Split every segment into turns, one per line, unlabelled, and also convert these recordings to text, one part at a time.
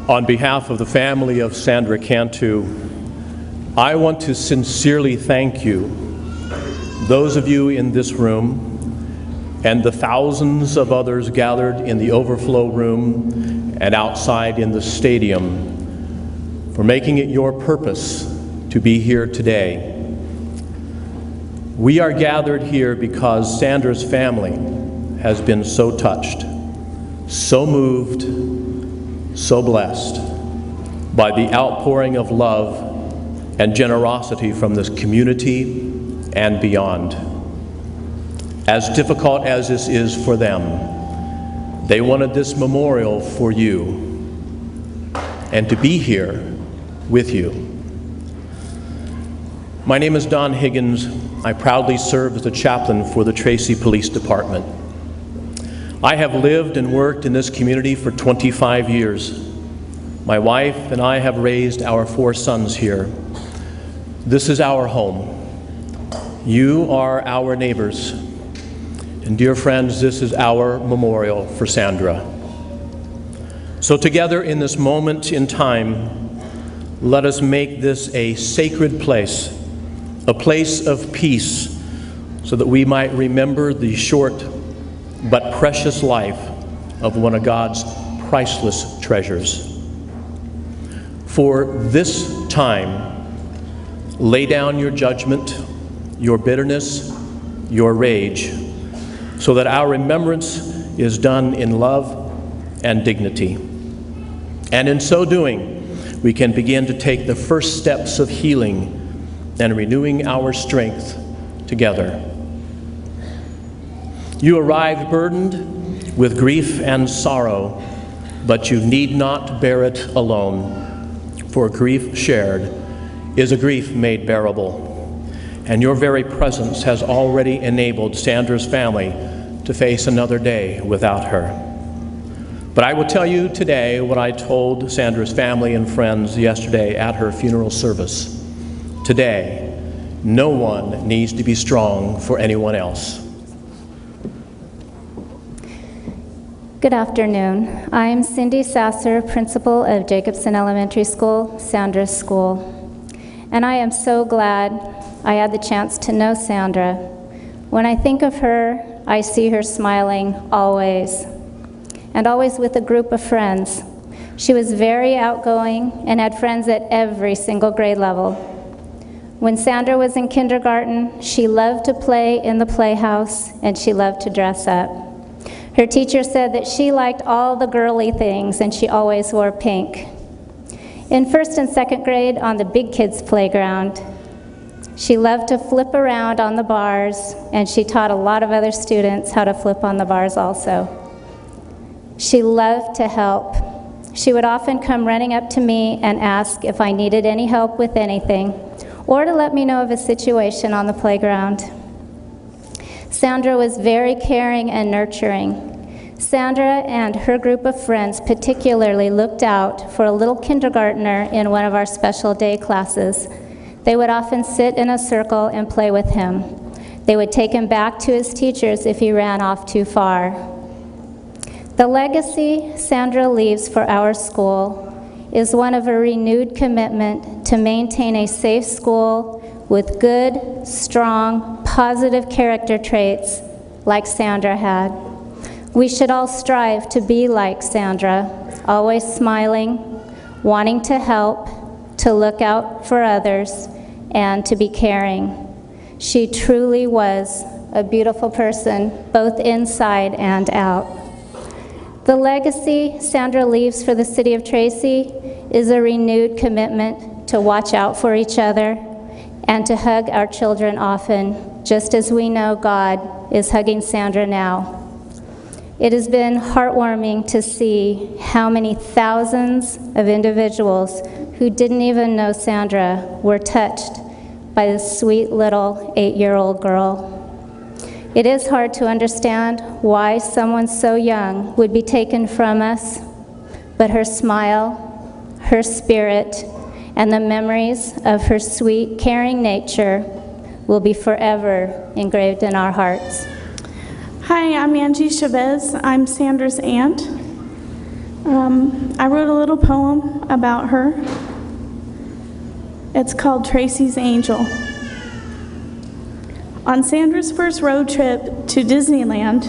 On behalf of the family of Sandra Cantu, I want to sincerely thank you, those of you in this room, and the thousands of others gathered in the overflow room and outside in the stadium, for making it your purpose to be here today. We are gathered here because Sandra's family has been so touched, so moved, so blessed by the outpouring of love and generosity from this community and beyond. As difficult as this is for them, they wanted this memorial for you and to be here with you. My name is Don Higgins. I proudly serve as the chaplain for the Tracy Police Department. I have lived and worked in this community for 25 years. My wife and I have raised our 4 sons here. This is our home. You are our neighbors. And dear friends, this is our memorial for Sandra. So together in this moment in time, let us make this a sacred place, a place of peace, so that we might remember the short but precious life of one of God's priceless treasures. For this time, lay down your judgment, your bitterness, your rage, so that our remembrance is done in love and dignity. And in so doing, we can begin to take the first steps of healing and renewing our strength together. You arrived burdened with grief and sorrow, but you need not bear it alone, for grief shared is a grief made bearable. And your very presence has already enabled Sandra's family to face another day without her. But I will tell you today what I told Sandra's family and friends yesterday at her funeral service. Today, no one needs to be strong for anyone else.
Good afternoon. I am Cindy Sasser, principal of Jacobson Elementary School, Sandra's school. And I am so glad I had the chance to know Sandra. When I think of her, I see her smiling always, and always with a group of friends. She was very outgoing and had friends at every single grade level. When Sandra was in kindergarten, she loved to play in the playhouse and she loved to dress up. Her teacher said that she liked all the girly things and she always wore pink. In 1st and 2nd grade on the big kids playground, she loved to flip around on the bars, and she taught a lot of other students how to flip on the bars also. She loved to help. She would often come running up to me and ask if I needed any help with anything, or to let me know of a situation on the playground. Sandra was very caring and nurturing. Sandra and her group of friends particularly looked out for a little kindergartner in one of our special day classes. They would often sit in a circle and play with him. They would take him back to his teachers if he ran off too far. The legacy Sandra leaves for our school is one of a renewed commitment to maintain a safe school with good, strong, positive character traits like Sandra had. We should all strive to be like Sandra, always smiling, wanting to help, to look out for others, and to be caring. She truly was a beautiful person, both inside and out. The legacy Sandra leaves for the city of Tracy is a renewed commitment to watch out for each other and to hug our children often, just as we know God is hugging Sandra now. It has been heartwarming to see how many thousands of individuals who didn't even know Sandra were touched by this sweet little 8-year-old girl. It is hard to understand why someone so young would be taken from us, but her smile, her spirit, and the memories of her sweet, caring nature will be forever engraved in our hearts.
Hi, I'm Angie Chavez. I'm Sandra's aunt. I wrote a little poem about her. It's called Tracy's Angel. On Sandra's first road trip to Disneyland,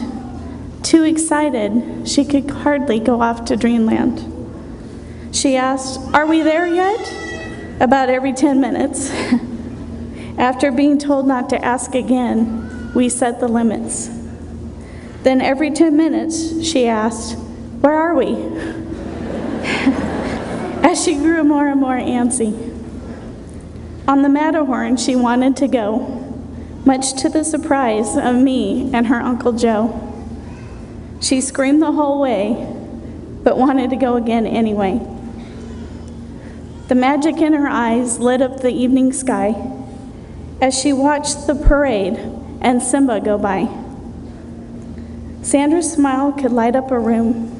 too excited she could hardly go off to dreamland. She asked, "Are we there yet?" about every 10 minutes. After being told not to ask again, we set the limits. Then every 10 minutes she asked, "Where are we?" As she grew more and more antsy. On the Matterhorn she wanted to go, much to the surprise of me and her Uncle Joe. She screamed the whole way, but wanted to go again anyway. The magic in her eyes lit up the evening sky as she watched the parade and Simba go by. Sandra's smile could light up a room.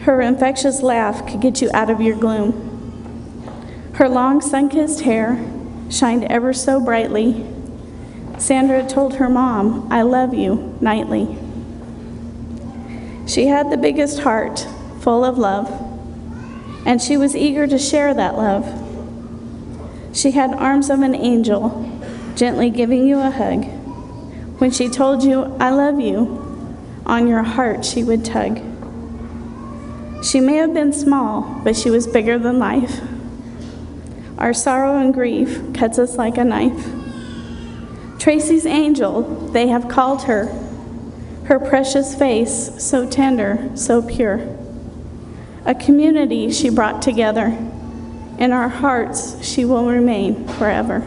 Her infectious laugh could get you out of your gloom. Her long sun-kissed hair shined ever so brightly. Sandra told her mom, "I love you," nightly. She had the biggest heart, full of love, and she was eager to share that love. She had arms of an angel, gently giving you a hug. When she told you, "I love you," on your heart she would tug. She may have been small, but she was bigger than life. Our sorrow and grief cuts us like a knife. Tracy's angel, they have called her. Her precious face, so tender, so pure. A community she brought together. In our hearts she will remain forever.